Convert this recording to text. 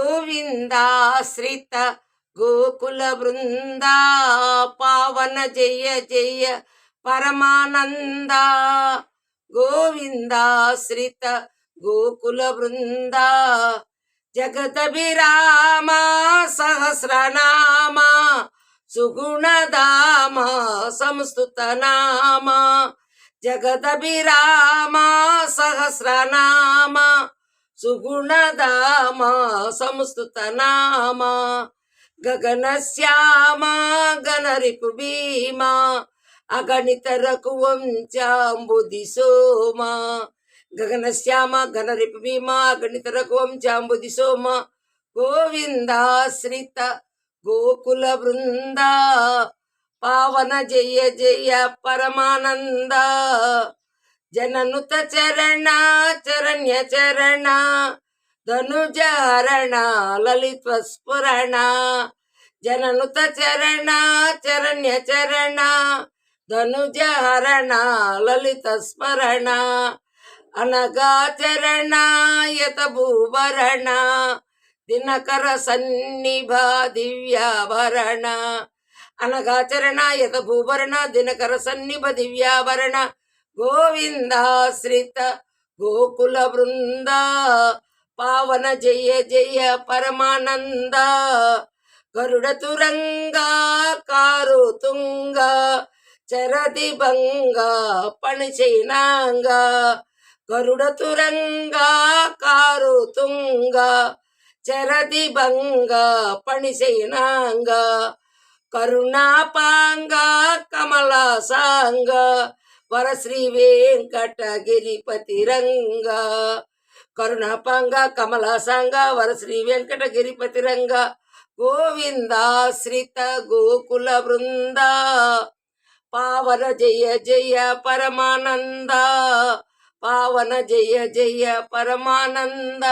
గోవిందాశ్రిత గోకుల బృందా పావన జయ జయ పరమానంద. గోవిందాశ్రిత గోకుల బృందా జగదభిరామ సహస్రనామ సుగుణధామ సంస్తుత నామ. జగదభిరామ సహస్రనామ సుగుణధామ సంస్తుత నామ. గగనశ్యామ గణరిపు భీమా అగణిత రఘువంశాంబుధి సోమ. గగనశ్యామ గణరిపు భీమా అగణిత రఘువంశాంబుధి సోమ. గోవిందాశ్రిత గోకుల బృందా పావన జయ జయ పరమానంద. జననుత చరణ చరణ్య చరణ ధనుజహరణ లలిత స్ఫురణ. జననుత చరణ చరణ్య చరణ ధనుజహరణ లలిత స్మరణ. అనగా చరణ యత భూభరణ దినకర సన్నిభ దివ్యాభరణ. అనగా చరణ యత భూభరణ దినకర సన్నిభ దివ్యాభరణ. గోవిందాశ్రిత గోకుల బృందా పావన జయ జయ పరమానంద. గరుడ తురంగా కారు తుంగ చరది భంగ పణిచైనాంగ. గరుడ తురంగా కారు తుంగ చరది భంగ పణిచైనాంగ. కరుణాపాంగ కమలాసాంగ వర శ్రీ వెంకటగిరిపతి రంగ. కరుణాపాంగ కమలాసాంగ వర శ్రీ వెంకటగిరిపతి రంగ. గోవిందాశ్రిత గోకుల బృందా పావన జయ జయ పరమానంద. పావన జయ జయ పరమానంద.